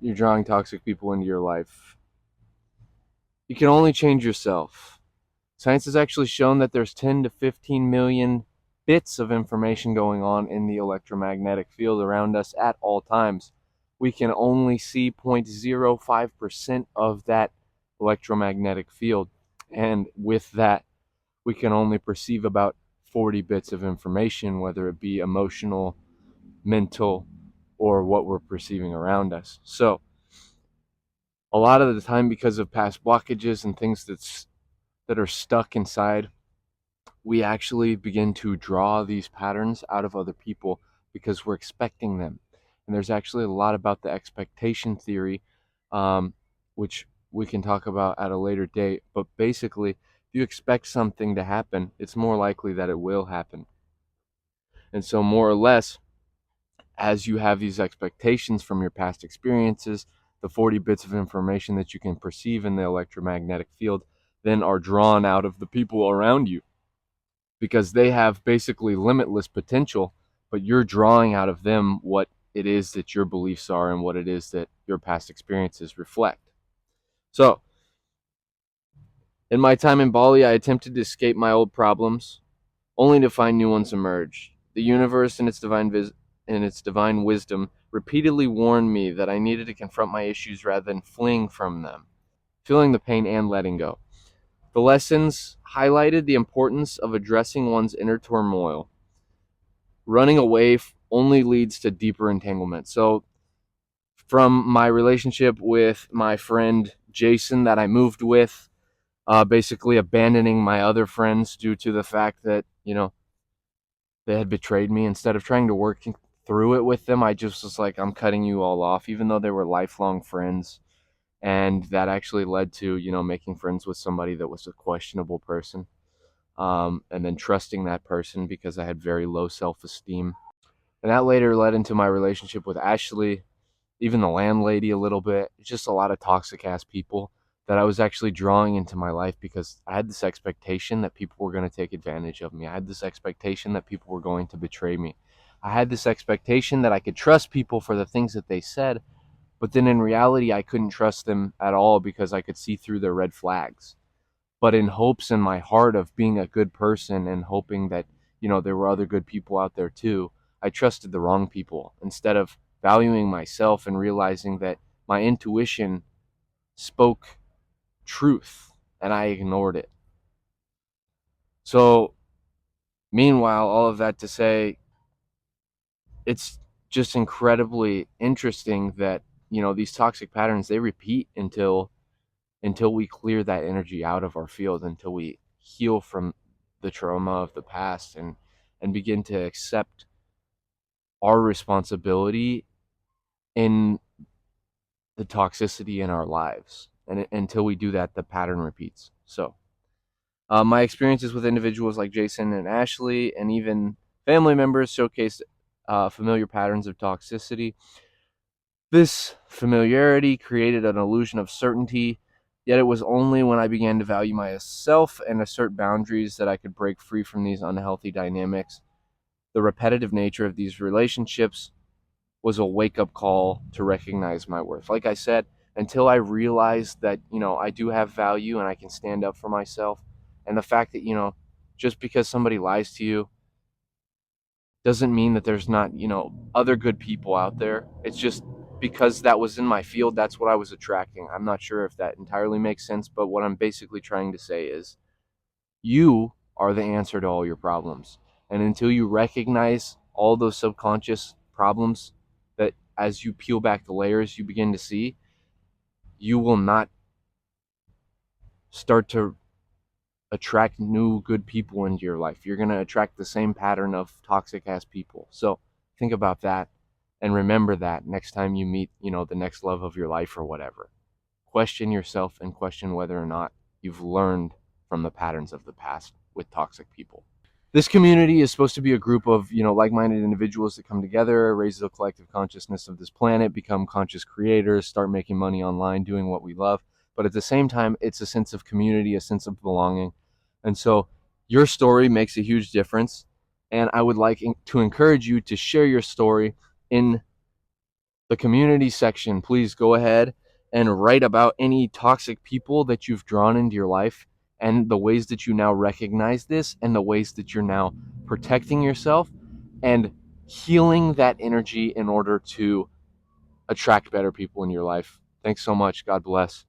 you're drawing toxic people into your life. You can only change yourself. Science has actually shown that there's 10 to 15 million bits of information going on in the electromagnetic field around us at all times. We can only see 0.05% of that electromagnetic field. And with that, we can only perceive about 40 bits of information, whether it be emotional, mental, or what we're perceiving around us. So, a lot of the time, because of past blockages and things that are stuck inside, we actually begin to draw these patterns out of other people because we're expecting them. And there's actually a lot about the expectation theory, which we can talk about at a later date. But basically, if you expect something to happen, it's more likely that it will happen. And so, more or less, as you have these expectations from your past experiences, the 40 bits of information that you can perceive in the electromagnetic field then are drawn out of the people around you because they have basically limitless potential, but you're drawing out of them what it is that your beliefs are and what it is that your past experiences reflect. So, in my time in Bali, I attempted to escape my old problems, only to find new ones emerge. The universe, in its divine wisdom, repeatedly warned me that I needed to confront my issues rather than fleeing from them, feeling the pain and letting go. The lessons highlighted the importance of addressing one's inner turmoil. Running away only leads to deeper entanglement. So, from my relationship with my friend Jason that I moved with, basically abandoning my other friends due to the fact that, they had betrayed me. Instead of trying to work through it with them, I just was like, I'm cutting you all off, even though they were lifelong friends. And that actually led to, making friends with somebody that was a questionable person. And then trusting that person because I had very low self esteem. And that later led into my relationship with Ashley, even the landlady a little bit. Just a lot of toxic ass people that I was actually drawing into my life because I had this expectation that people were going to take advantage of me. I had this expectation that people were going to betray me. I had this expectation that I could trust people for the things that they said, but then in reality, I couldn't trust them at all because I could see through their red flags. But in hopes in my heart of being a good person and hoping that, there were other good people out there too, I trusted the wrong people instead of valuing myself and realizing that my intuition spoke truth and I ignored it. So, meanwhile, all of that to say, it's just incredibly interesting that, these toxic patterns they repeat until we clear that energy out of our field, until we heal from the trauma of the past and begin to accept our responsibility in the toxicity in our lives. And until we do that, the pattern repeats. So, my experiences with individuals like Jason and Ashley, and even family members, showcase familiar patterns of toxicity. This familiarity created an illusion of certainty, yet it was only when I began to value myself and assert boundaries that I could break free from these unhealthy dynamics. The repetitive nature of these relationships was a wake up call to recognize my worth. Like I said, until I realized that, I do have value and I can stand up for myself, and the fact that, just because somebody lies to you doesn't mean that there's not, other good people out there. It's just because that was in my field, that's what I was attracting. I'm not sure if that entirely makes sense, but what I'm basically trying to say is you are the answer to all your problems. And until you recognize all those subconscious problems that as you peel back the layers, you begin to see, you will not start to attract new good people into your life. You're going to attract the same pattern of toxic ass people. So think about that and remember that next time you meet, the next love of your life or whatever. Question yourself and question whether or not you've learned from the patterns of the past with toxic people. This community is supposed to be a group of, like-minded individuals that come together, raise the collective consciousness of this planet, become conscious creators, start making money online, doing what we love. But at the same time, it's a sense of community, a sense of belonging. And so your story makes a huge difference. And I would like to encourage you to share your story in the community section, please go ahead and write about any toxic people that you've drawn into your life and the ways that you now recognize this and the ways that you're now protecting yourself and healing that energy in order to attract better people in your life. Thanks so much. God bless.